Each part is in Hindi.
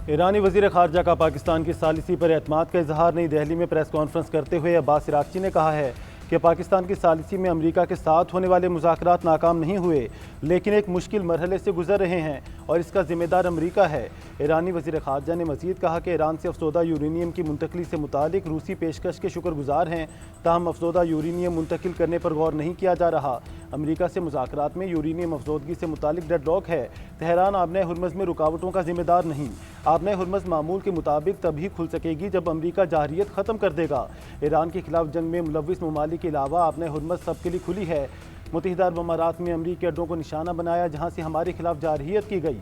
ईरानी वज़ीर ख़ारजा का पाकिस्तान की सालिसी पर एतमाद का इजहार। नई दिल्ली में प्रेस कॉन्फ्रेंस करते हुए अब्बास इराक़ची ने कहा है कि पाकिस्तान की सालिसी में अमरीका के साथ होने वाले मुज़ाकरात नाकाम नहीं हुए, लेकिन एक मुश्किल मरहले से गुजर रहे हैं और इसका जिम्मेदार अमरीका है। ईरानी वज़ीर ख़ारजा ने मज़ीद कहा कि ईरान से अफसोदा यूरेनियम की मुंतकली से मुतालिक रूसी पेशकश के शुक्रगुजार हैं, ताहम अफसोदा यूरेनियम मुंतकिल करने पर गौर नहीं किया जा रहा। अमरीका से मुज़ाकरात में यूरेनियम अफसोदगी से मुतालिक डेडलॉक है। तेहरान आबने हुर्मज़ में रुकावटों का जिम्मेदार नहीं। आबने हुर्मज़ मामूल के मुताबिक तभी खुल सकेगी जब अमरीका जारहियत ख़त्म कर देगा। ईरान के खिलाफ जंग में मुलविस ममालिक के अलावा आबने हुर्मज़ सबके लिए खुली है। मुत्तहिदा अरब अमारात में अमरीकी अड्डों को निशाना बनाया जहाँ से हमारे खिलाफ जारहियत की गई।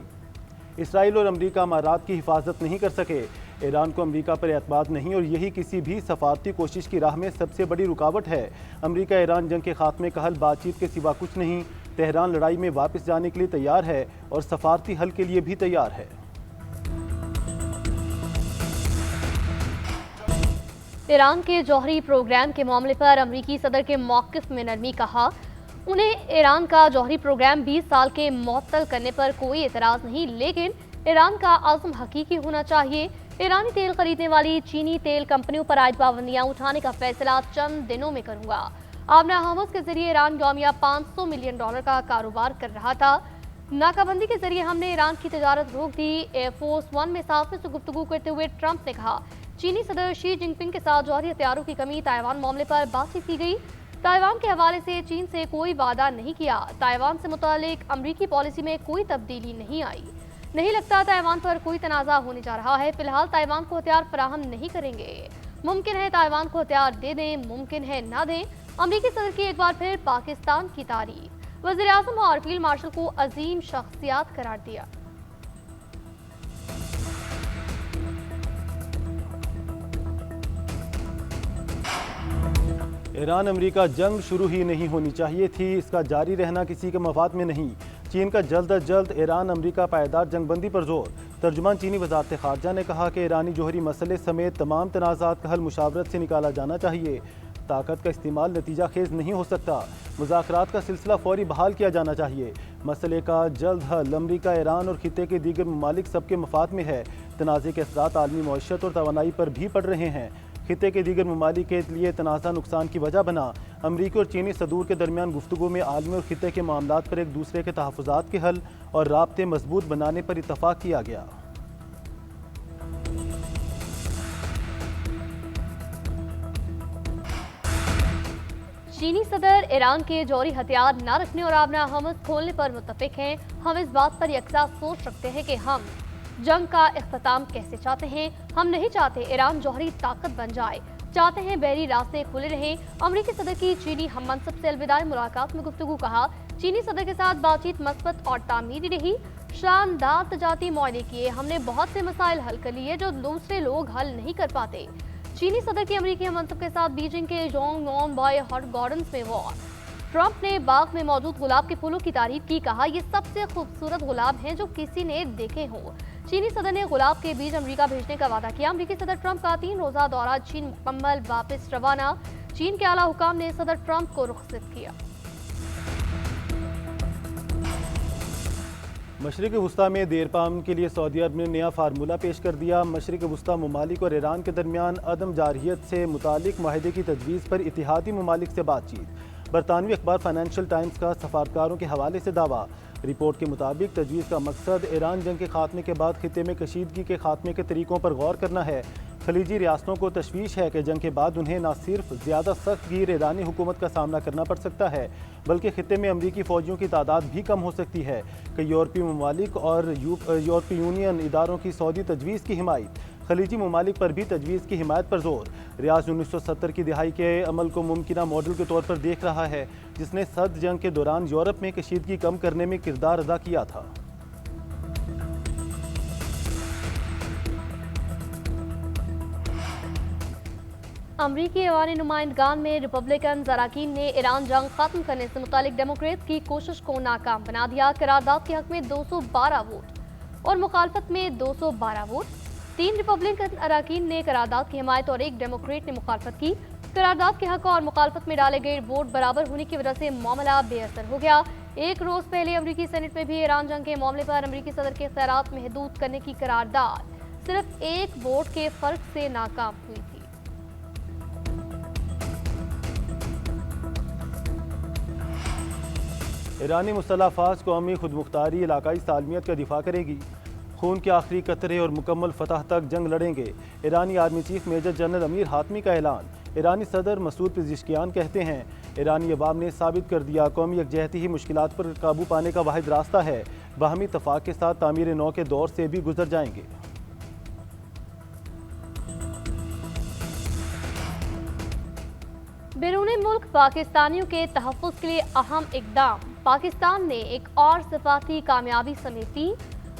इसराइल और अमरीका अमारात की हिफाजत नहीं कर सके। ईरान को अमरीका पर एतमाद नहीं और यही किसी भी सफारती कोशिश की राह में सबसे बड़ी रुकावट है। अमरीका ईरान जंग के खात्मे का हल बातचीत के सिवा कुछ नहीं। तेहरान लड़ाई में वापस जाने के लिए तैयार है और सफारती हल के लिए भी तैयार है। ईरान के जौहरी प्रोग्राम के मामले पर अमरीकी सदर के मौक़िफ़ में नरमी। कहा उन्हें ईरान का जौहरी प्रोग्राम 20 साल के मुअत्तल करने पर कोई एतराज़ नहीं, लेकिन ईरान का आज़म हकीकी होना चाहिए। ईरानी तेल खरीदने वाली चीनी तेल कंपनियों पर आयद पाबंदियाँ उठाने का फैसला चंद दिनों में करूँगा। आबना हर्मुज़ के जरिए ईरान यौमिया $500 मिलियन का कारोबार कर रहा था। नाकाबंदी के जरिए हमने ईरान की तजारत रोक दी। एयरफोर्स 1 में साफ़ियों से गुफ्तगू करते हुए ट्रंप ने कहा चीनी सदर शी जिनपिंग के साथ जौहरी हथियारों की कमी ताइवान मामले पर बातचीत की गई। ताइवान के हवाले से चीन से कोई वादा नहीं किया। ताइवान से मुतालिक अमरीकी पॉलिसी में कोई तब्दीली नहीं आई। नहीं लगता ताइवान पर कोई तनाज़ा होने जा रहा है। फिलहाल ताइवान को हथियार फराहम नहीं करेंगे। मुमकिन है ताइवान को हथियार दे दें, मुमकिन है ना दें। अमरीकी सदर की एक बार फिर पाकिस्तान की तारीफ। वज़ीर आज़म और फील्ड मार्शल को अजीम शख्सियात करार दिया। ईरान अमरीका जंग शुरू ही नहीं होनी चाहिए थी, इसका जारी रहना किसी के मफाद में नहीं। चीन का जल्द अज जल्द ईरान अमरीका पायदार जंगबंदी पर जोर। तर्जुमान चीनी वजारत ख़ारजा ने कहा कि ईरानी जौहरी मसले समेत तमाम तनाज़ात का हल मुशावरत से निकाला जाना चाहिए। ताकत का इस्तेमाल नतीजा खेज नहीं हो सकता। मुज़ाकरात का सिलसिला फौरी बहाल किया जाना चाहिए। मसले का जल्द हल अमरीका, ईरान और खिते के दीगर ममालिक सबके मफाद में है। तनाज़े के असरात आलमी मईशत और तवानाई पर भी पड़ रहे हैं। खिते के दीगर ममालिक के लिए तनाज़ा नुकसान की वजह बना। अमरीकी और चीनी सदूर के दरमियान गुफ्तगू में आलमी और खिते के मामलात पर एक दूसरे के तहफ़्फ़ुज़ात के हल और राब्ते मजबूत बनाने पर इत्तफ़ाक़ किया गया। चीनी सदर ईरान के जौहरी हथियार न रखने और आबना हर्मुज़ खोलने पर मुत्तफ़िक़ हैं। हम इस बात पर यकसा सोच रखते हैं कि हम जंग का इख्तिताम कैसे चाहते हैं। हम नहीं चाहते ईरान जौहरी ताकत बन जाए, चाहते हैं बहरी रास्ते खुले रहें। अमरीकी सदर की चीनी हम मनसब से अलविदाई मुलाकात में गुफ्तगू। कहा चीनी सदर के साथ बातचीत मस्बत और तामीरी रही। शानदार तजाती मुआहदे किए। हमने बहुत से मसाइल हल कर लिए जो दूसरे लोग हल नहीं कर पाते। चीनी सदर की अमरीकी हम मनसब के साथ बीजिंग के जोंगनोन बॉय हॉट गार्डन्स में वॉर। ट्रंप ने बाग में मौजूद गुलाब के फूलों की तारीफ की। कहा ये सबसे खूबसूरत गुलाब हैं जो किसी ने देखे हों। चीनी सदर ने गुलाब के बीज अमेरिका भेजने का वादा किया। अमेरिकी सदर ट्रंप का 3 रोज़ा दौरा चीन मुकम्मल, वापस रवाना। चीन के आला हुकाम ने सदर ट्रंप को रुखसत किया। मशरिक़ वुस्ता में देरपा अमन के लिए सऊदी अरब ने नया फार्मूला पेश कर दिया। मशरिक़ वुस्ता ममालिक और ईरान के दरमियान अदम जारहियत से मुतालिक माहिदे की तजवीज़ पर इतिहादी ममालिक से बातचीत। बरतानवी अखबार फाइनेंशियल टाइम्स का सफारतकारों के हवाले से दावा। रिपोर्ट के मुताबिक तजवीज़ का मकसद ईरान जंग के खात्मे के बाद खिते में कशीदगी के खात्मे के तरीक़ों पर गौर करना है। खलीजी रियासतों को तशवीश है कि जंग के बाद उन्हें न सिर्फ ज़्यादा सख्त गिर ईरानी हुकूमत का सामना करना पड़ सकता है, बल्कि खिते में अमरीकी फ़ौजियों की तादाद भी कम हो सकती है। कि यूरोपीय ममालिक और यूरोपीय यूनियन इदारों की सऊदी तजवीज़ की हिमायत। खलीजी ममालिक पर भी तजवीज़ की हिमायत पर जोर। रियाज 1970 की दिहाई के अमल को मुमकिना मॉडल के तौर पर देख रहा है, जिसने सर्द जंग के दौरान यूरोप में कशीदगी कम करने में किरदार अदा किया था। अमरीकी ऐवान नुमाइंदगान में रिपब्लिकन अरकान ने ईरान जंग खत्म करने से मुतालिक डेमोक्रेट की कोशिश को नाकाम बना दिया। करारदाद के हक में 212 वोट और मुखालफत में 212 वोट। 3 रिपब्लिकन अरकान ने करारदाद की हिमायत और 1 डेमोक्रेट ने मुखालफत की। करारदाद के हक और मुखालफत में डाले गए वोट बराबर होने की वजह से मामला बेअसर हो गया। एक रोज पहले अमरीकी सेनेट में भी ईरान जंग के मामले पर अमरीकी सदर के इख्तियारात महदूद करने की करारदाद सिर्फ एक वोट के फर्क से नाकाम हुई थी। ईरानी मुसल्लह फ़ौज कौमी खुदमुख्तारी इलाकाई सालमियत का दिफा करेगी। खून के आखिरी कतरे और मुकम्मल फतह तक जंग लड़ेंगे। ईरानी army chief major general Amir Hatami का ऐलान। ईरानी सदर मसूद पेज़ेश्कियान कहते हैं, ईरानी अवाम ने साबित कर दिया कौमी यकजहती ही मुश्किलात पर काबू पाने का वाहिद रास्ता है। बाहमी इत्तफाक के साथ तामीर नौ के दौर से भी गुजर जाएंगे। बैरून मुल्क पाकिस्तानियों के तहफ़्फ़ुज़ के लिए अहम इक़दाम। पाकिस्तान ने एक और सिफाती कामयाबी समेटी।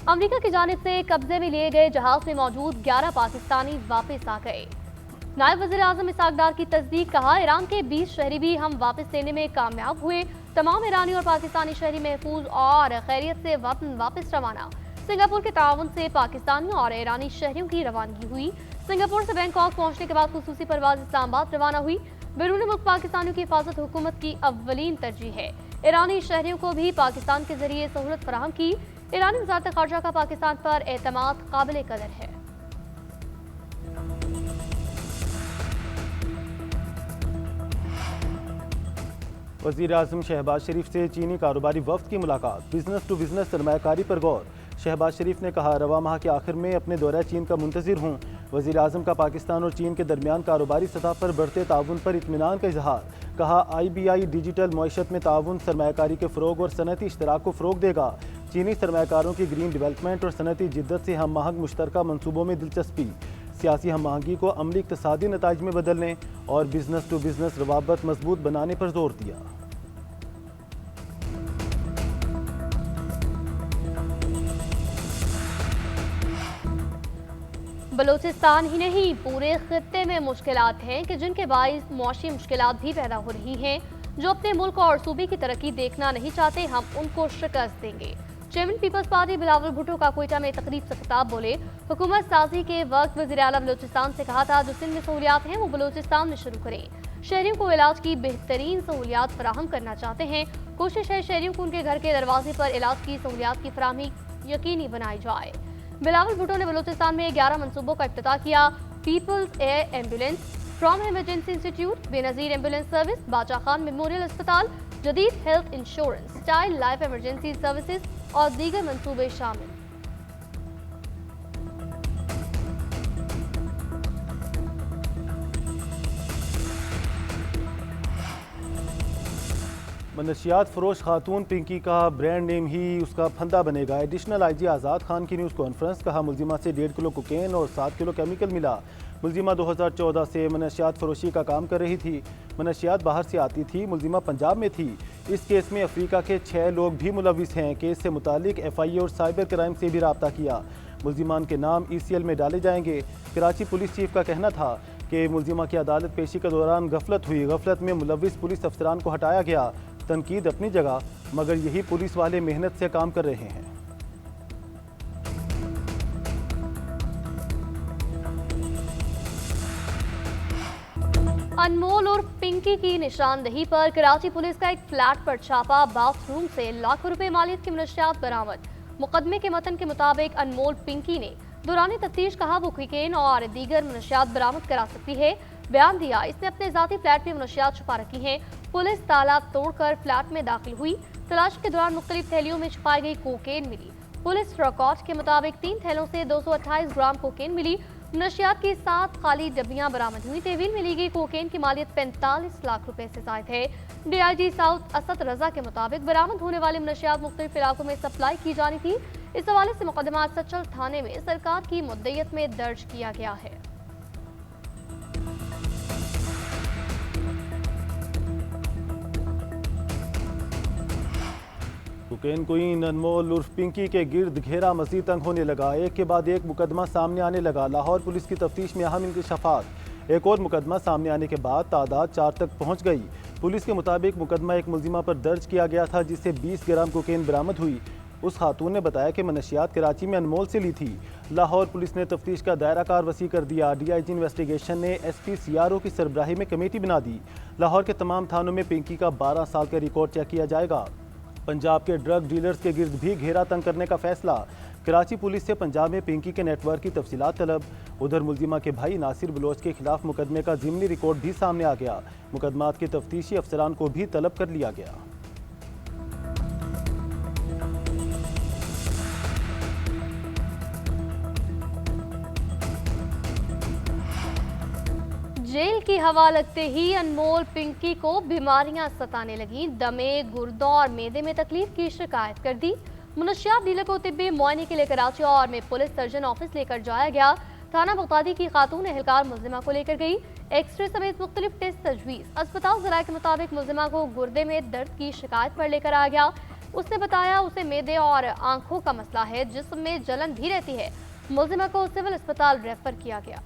अमेरिका की जानिब से कब्जे में लिए गए जहाज में मौजूद 11 पाकिस्तानी वापस आ गए। नायब वज़ीर आज़म इसहाक डार की तस्दीक। कहा, ईरान के 20 शहरी भी हम वापस लेने में कामयाब हुए। तमाम ईरानी और पाकिस्तानी शहरी महफूज और खैरियत से वतन वापस रवाना। सिंगापुर के ताउन से पाकिस्तानियों और ईरानी शहरियों की रवानगी हुई। सिंगापुर से बैंकॉक पहुंचने के बाद खुसूसी परवाज़ इस्लामाबाद रवाना हुई। बैरून मुल्क पाकिस्तानियों की हिफाजत हुकूमत की अव्वलीन तरजीह है। ईरानी शहरियों को भी पाकिस्तान के जरिए सहूलत फराहम की। ईरानी वज़ारत ख़ारजा का पाकिस्तान पर एतमाद काबिल कदर है। वज़ीर आज़म शहबाज शरीफ से चीनी कारोबारी वफ़द की मुलाकात। बिजनेस टू बिजनेस सरमायाकारी पर गौर। शहबाज शरीफ ने कहा, रवा माह के आखिर में अपने दौरा चीन का मुंतज़िर हूँ। वज़ीर आज़म का पाकिस्तान और चीन के दरमियान कारोबारी सतह पर बढ़ते ताउन पर इत्मीनान का इजहार। कहा, IBI डिजिटल मईशत में ताउन सरमायाकारी के फ़रोग और सनती इश्तराक को फ़रोग देगा। चीनी सरमायाकारों की ग्रीन डेवलपमेंट और सनती जिद्दत से हम आहंग मुश्तरका मनसूबों में दिलचस्पी। सियासी हम आहंगी को अमली इक़्तिसादी नताइज में बदलने और बिजनेस टू बिजनेस रवाबत मजबूत बनाने पर जोर दिया। बलूचिस्तान ही नहीं, पूरे खित्ते में मुश्किलात हैं कि जिनके बाइस मौशी मुश्किलात भी पैदा हो रही हैं। जो अपने मुल्क और सूबे की तरक्की देखना नहीं चाहते, हम उनको शिकस्त देंगे। Chairman peoples party Bilawal Bhutto का कोयटा में तकरीब से खिताब। बोले, हुकूमत साजी के वक्त वज़ीर आला बलूचिस्तान से कहा था जो सिंध में सहूलियात हैं वो बलूचिस्तान में शुरू करें। शहरियों को इलाज की बेहतरीन सहूलियात फराहम करना चाहते हैं। कोशिश है शहरियों को उनके घर के दरवाजे पर इलाज की सहूलियात की फराहमी यकीनी बनाई जाए। बिलावल भुट्टो ने बलूचिस्तान में 11 मनसूबों का इफ्तिताह किया। Peoples air ambulance, trauma emergency institute, Benazir ambulance service, Badshah Khan memorial अस्पताल, जदीद health insurance, child life emergency services और दीगर मनसूबे शामिल। मनशियात फरोश खातून पिंकी का ब्रांड नेम ही उसका फंदा बनेगा। एडिशनल IG आज़ाद खान की न्यूज़ कॉन्फ्रेंस। कहा, मुलजिमा से 1.5 किलो कोकेन और 7 किलो केमिकल मिला। मुलजिमा 2014 से मनशियात फरोशी का काम कर रही थी। मनशियात बाहर से आती थी। मुलजिमा पंजाब में थी। इस केस में अफ्रीका के 6 लोग भी मुलविस हैं। केस से मुतालिक FIA और साइबर क्राइम से भी रब्ता किया। मुलजिमान के नाम ECL में डाले जाएंगे। कराची पुलिस चीफ का कहना था कि मुलजिमा की अदालत पेशी के दौरान गफलत हुई। गफलत में मुलविस पुलिस अफसरान को हटाया गया। तनकीद अपनी जगह, मगर यही पुलिस वाले मेहनत से काम कर रहे हैं। अनमोल और पिंकी की निशानदही पर कराची पुलिस का एक फ्लैट पर छापा। बाथरूम से लाखों रुपए मालियत की मनशियात बरामद। मुकदमे के मतन के मुताबिक अनमोल पिंकी ने दौरान तफ्तीश कहा वो कोकीन और दीगर मनशियात बरामद करा सकती है। बयान दिया इसने अपने जाती फ्लैट में मनशियात छुपा रखी हैं। पुलिस ताला तोड़कर फ्लैट में दाखिल हुई। तलाशी के दौरान मुख्तलिफ थैलियों में छुपाई गई कोकेन मिली। पुलिस रिकॉर्ड के मुताबिक 3 थैलों से 228 ग्राम कोकेन मिली। नशियात की 7 खाली डब्बियां बरामद हुई। तहवील में ली गई कोकेन की मालियत 45 लाख रुपए से जायद है। DIG साउथ असद रजा के मुताबिक बरामद होने वाले नशियात मुख्तलिफ इलाकों में सप्लाई की जानी थी। इस हवाले से मुकदमा सचल थाने में सरकार की मुद्दयत में दर्ज किया गया है। कोकेन क्वीन अनमोल उर्फ पिंकी के गिर्द घेरा मजीद तंग होने लगा। एक के बाद एक मुकदमा सामने आने लगा। लाहौर पुलिस की तफ्तीश में अहम इंकशाफात। एक और मुकदमा सामने आने के बाद तादाद 4 तक पहुंच गई। पुलिस के मुताबिक मुकदमा एक मुलजिमा पर दर्ज किया गया था जिससे 20 ग्राम कोकेन बरामद हुई। उस खातून ने बताया कि मनशियात कराची में अनमोल से ली थी। लाहौर पुलिस ने तफ्तीश का दायरा कार वसी कर दिया। DIG इन्वेस्टिगेशन ने SP CRO की सरबराही में कमेटी बना दी। लाहौर के तमाम थानों में पिंकी का 12 साल का रिकॉर्ड चेक किया जाएगा। पंजाब के ड्रग डीलर्स के गिर्द भी घेरा तंग करने का फैसला। कराची पुलिस से पंजाब में पिंकी के नेटवर्क की तफसीलात तलब। उधर मुलजिमा के भाई नासिर बलोच के खिलाफ मुकदमे का ज़िमनी रिकॉर्ड भी सामने आ गया। मुकदमात के तफ्तीशी अफसरान को भी तलब कर लिया गया। जेल की हवा लगते ही अनमोल पिंकी को बीमारियां सताने लगी। दमे, गुर्दों और मैदे में तकलीफ की शिकायत कर दी। मुनशियात डीलर को तिब्बी मुआयने के लिए कराची और में पुलिस सर्जन ऑफिस लेकर जाया गया। थाना बगदादी की खातून एहलकार मुलजिमा को लेकर गई। एक्सरे समेत मुख्तलिफ टेस्ट तजवीज़। अस्पताल ज़राए के मुताबिक मुलजिमा को गुर्दे में दर्द की शिकायत पर लेकर आ गया। उसने बताया उसे मैदे और आंखों का मसला है, जिसमें जलन भी रहती है। मुलजिमा को सिविल अस्पताल रेफर किया गया।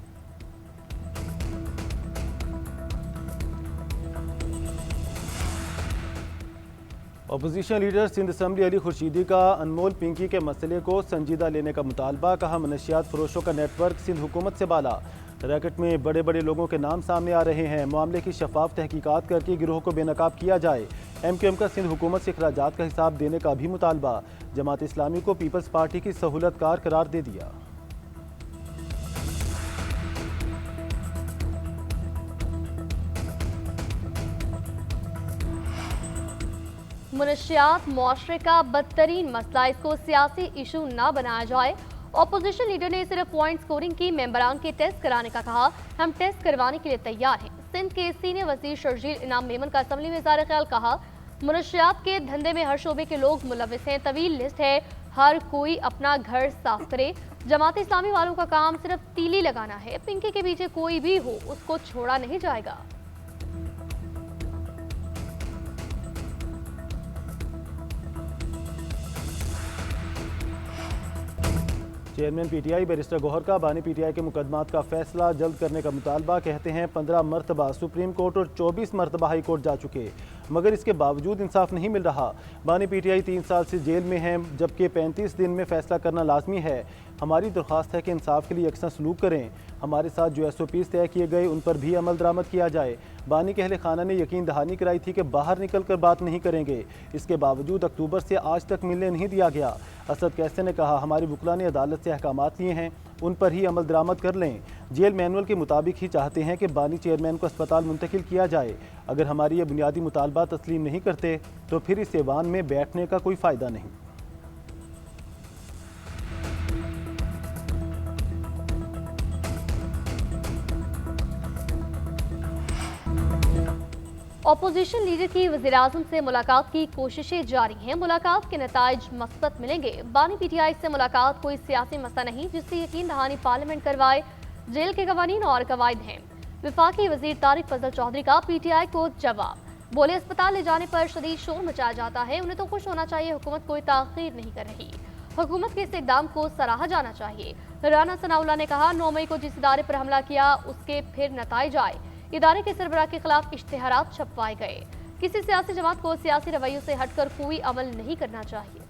Opposition leader Sindh assembly Ali Khurshidi का अनमोल पिंकी के मसले को संजीदा लेने का मुतालबा। कहा मनशियात फरोशों का नेटवर्क सिंध हुकूमत से बाला। रैकेट में बड़े बड़े लोगों के नाम सामने आ रहे हैं। मामले की शफाफ तहकीकात करके गिरोह को बेनकाब किया जाए। MQM का सिंध हुकूमत से अखराजात का हिसाब देने का भी मुतालबा। जमात इस्लामी को पीपल्स पार्टी की सहूलतकार करार दे दिया। मुनशियात मुआशरे का बदतरीन मसला, इसको सियासी इशू ना बनाया जाए। अपोजिशन लीडर ने सिर्फ पॉइंट स्कोरिंग की मेंबरान के टेस्ट कराने का कहा। हम टेस्ट करवाने के लिए तैयार हैं। सिंध के सीनियर वजीर शर्जील इनाम मेमन का असम्बली में इज़हार ख्याल। कहा मुनशियात के धंधे में हर शोबे के लोग मुलविस हैं। तवील लिस्ट है, हर कोई अपना घर साफ करे। जमात इस्लामी वालों का काम सिर्फ तीली लगाना है। पिंकी के पीछे कोई भी हो, उसको छोड़ा नहीं जाएगा। चेयरमैन PTI बैरिस्टर गौहर का बानी PTI के मुकदमात का फैसला जल्द करने का मुतालबा। कहते हैं 15 मरतबा सुप्रीम कोर्ट और 24 मरतबा हाई कोर्ट जा चुके, मगर इसके बावजूद इंसाफ नहीं मिल रहा। बानी PTI 3 साल से जेल में हैं, जबकि 35 दिन में फैसला करना लाजमी है। हमारी दरख्वास्त है कि इंसाफ के लिए यकसा सलूक करें। हमारे साथ जो SOPs तय किए गए उन पर भी अमल दरामद किया जाए। बानी के अहले खाना ने यकीन दहानी कराई थी कि बाहर निकल कर बात नहीं करेंगे, इसके बावजूद अक्टूबर से आज तक मिलने नहीं दिया गया। असद कैसे ने कहा हमारी वकला ने अदालत से अहकामात लिए हैं, उन पर ही अमल दरामद कर लें। जेल मैनुअल के मुताबिक ही चाहते हैं कि बानी चेयरमैन को अस्पताल मुंतकिल किया जाए। अगर हमारी ये बुनियादी मुतालबा तस्लीम नहीं करते तो फिर इस ऐवान में बैठने का कोई फ़ायदा नहीं। अपोजिशन लीडर की वज़ीर-ए-आज़म से मुलाकात की कोशिशें जारी हैं। मुलाकात के नताइज मस्बत मिलेंगे। बानी PTI से मुलाकात कोई सियासी मसला नहीं, जिससे यकीन दहानी पार्लियामेंट करवाए। जेल के कवानीन और कवायद हैं। वफाकी वजीर तारिक फजल चौधरी का PTI को जवाब। बोले अस्पताल ले जाने पर शदीद शोर मचाया जाता है, उन्हें तो खुश होना चाहिए, हुकूमत कोई ताख़ीर नहीं कर रही। हुकूमत के इस इक़दाम को सराहा जाना चाहिए। राना सनाउल्लाह ने कहा 9 मई को जिस इदारे पर हमला किया उसके फिर नताइज आए। इदारे के सरबराह के खिलाफ इश्तिहारात छपवाए गए। किसी सियासी जमात को सियासी रवैयों से हटकर कोई अमल नहीं करना चाहिए।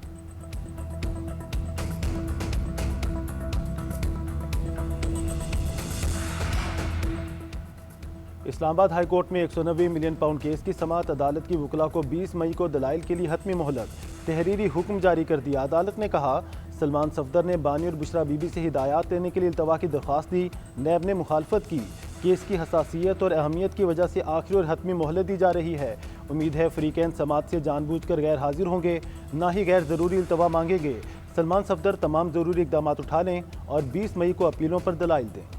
इस्लामाबाद हाई कोर्ट में 190 मिलियन पाउंड केस की समाअत। अदालत की वकला को 20 मई को दलाइल के लिए हतमी मोहलत। तहरीरी हुक्म जारी कर दिया। अदालत ने कहा सलमान सफदर ने बानी और बुशरा बीबी से हिदायत लेने के लिए इल्तवा की दरख्वास्त दी। नैब ने मुखालफत की। केस की हसासियत और अहमियत की वजह से आखिरी और हतमी मोहलत दी जा रही है। उम्मीद है फ़रीक़ैन समाअत से जानबूझकर गैर हाजिर होंगे, ना ही गैर ज़रूरी इल्तवा मांगेंगे। सलमान सफदर तमाम ज़रूरी इक़दाम उठा लें और 20 मई को अपीलों पर दलाइल दें।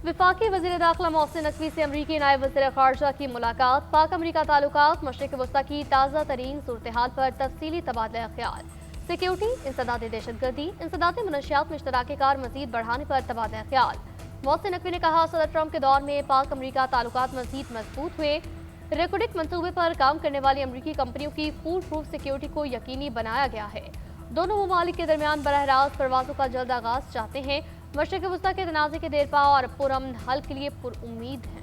वफाकी वज़ीर दाखिला मोहसिन नकवी से अमरीकी नायब वज़ीर ख़ारजा की मुलाकात। पाक अमरीका ताल्लुकात, मशरिक़ वस्ता की ताज़ा तरीन सूरत हाल पर तफसीली तबादला ख्याल। सिक्योरिटी, इंसदाद दहशतगर्दी, इंसदाद मनशियात में इश्तराकी कार मज़ीद बढ़ाने पर तबादला ख्याल। मोहसिन नकवी ने कहा सदर ट्रंप के दौर में पाक अमरीका ताल्लुकात मज़ीद मजबूत हुए। रेकोडिक मंसूबे पर काम करने वाली अमरीकी कंपनियों की फूल प्रूफ सिक्योरिटी को यकीनी बनाया गया है। दोनों ममालिक के दरमियान बरह रास्त परवाज़ों का जल्द आगाज़ चाहते हैं। मशरिक़ वस्ता के तनाज़े के देरपा और पुरअमन हल के लिए पुरुम्मीद हैं।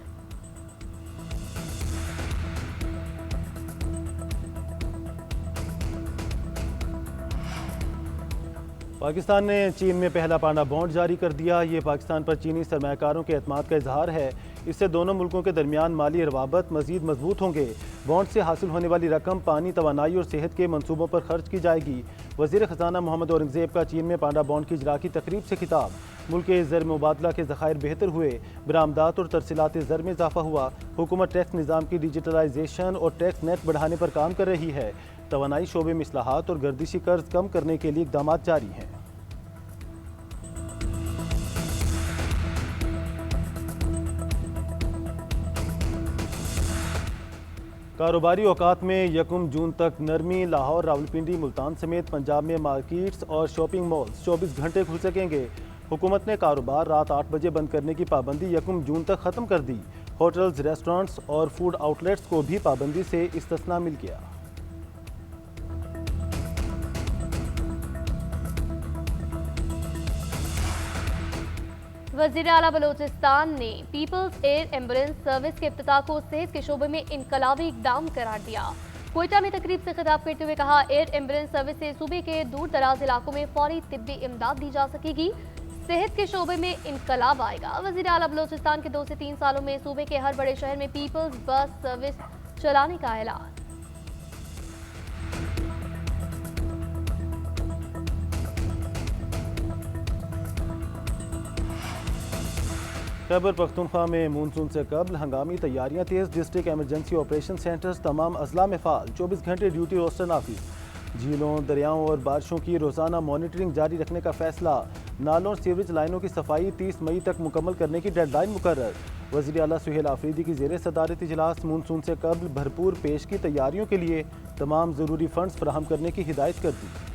पाकिस्तान ने चीन में पहला पांडा बॉन्ड जारी कर दिया। ये पाकिस्तान पर चीनी सरमायाकारों के एतमाद का इजहार है। इससे दोनों मुल्कों के दरमियान माली रवाबत मजीद मजबूत होंगे। बॉन्ड से हासिल होने वाली रकम पानी, तवानाई और सेहत के मनसूबों पर खर्च की जाएगी। वज़ीर ख़जाना मोहम्मद औरंगज़ेब का चीन में पांडा बॉन्ड की इजरा की तकरीब से खिताब। मुल्क के ज़र मुबादला के ज़खायर बेहतर हुए, बरामदात और तरसीलात ज़र में इजाफा हुआ। हुकूमत टैक्स निज़ाम की डिजिटलाइजेशन और टैक्स नेट बढ़ाने पर काम कर रही है। तवानाई शोबे में इस्लाहात और गर्दिशी कर्ज कम करने के लिए इक़दाम जारी हैं। कारोबारी औकात में 1 जून तक नरमी। लाहौर, रावलपिंडी, मुल्तान समेत पंजाब में मार्केट्स और शॉपिंग मॉल्स 24 घंटे खुल सकेंगे। हुकूमत ने कारोबार रात 8 बजे बंद करने की पाबंदी 1 जून तक ख़त्म कर दी। होटल्स, रेस्टोरेंट्स और फूड आउटलेट्स को भी पाबंदी से इस्तिस्ना मिल गया। वज़ीर आला बलूचिस्तान ने पीपल्स एयर एम्बुलेंस सर्विस के इफ्तिताह को सेहत के शोबे में इनकलाबी इकदाम करार दिया। कोयटा में तकरीब से खिताब करते हुए कहा, एयर एम्बुलेंस सर्विस से सूबे के दूर दराज इलाकों में फौरी तिब्बी इमदाद दी जा सकेगी। सेहत के शोबे में इनकलाब आएगा। वज़ीर आला बलूचिस्तान के 2 से 3 सालों में सूबे के हर बड़े शहर में पीपल्स बस सर्विस चलाने का ऐलान। खैबर पख्तूनख्वा में मानसून से कबल हंगामी तैयारियां तेज़। डिस्ट्रिक्ट एमरजेंसी ऑपरेशन सेंटर्स तमाम अजला में फ़ाल। 24 घंटे ड्यूटी रोस्टर नाफिज। झीलों, दरियाओं और बारिशों की रोज़ाना मॉनिटरिंग जारी रखने का फैसला। नालों और सीवरेज लाइनों की सफाई 30 मई तक मुकम्मल करने की डेडलाइन मुकर्रर। वज़ीर आला सुहेल आफरीदी की ज़ेर सदारत इजलास। मानसून से कबल भरपूर पेश की तैयारियों के लिए तमाम ज़रूरी फ़ंड्स फराहम करने की हिदायत कर दी।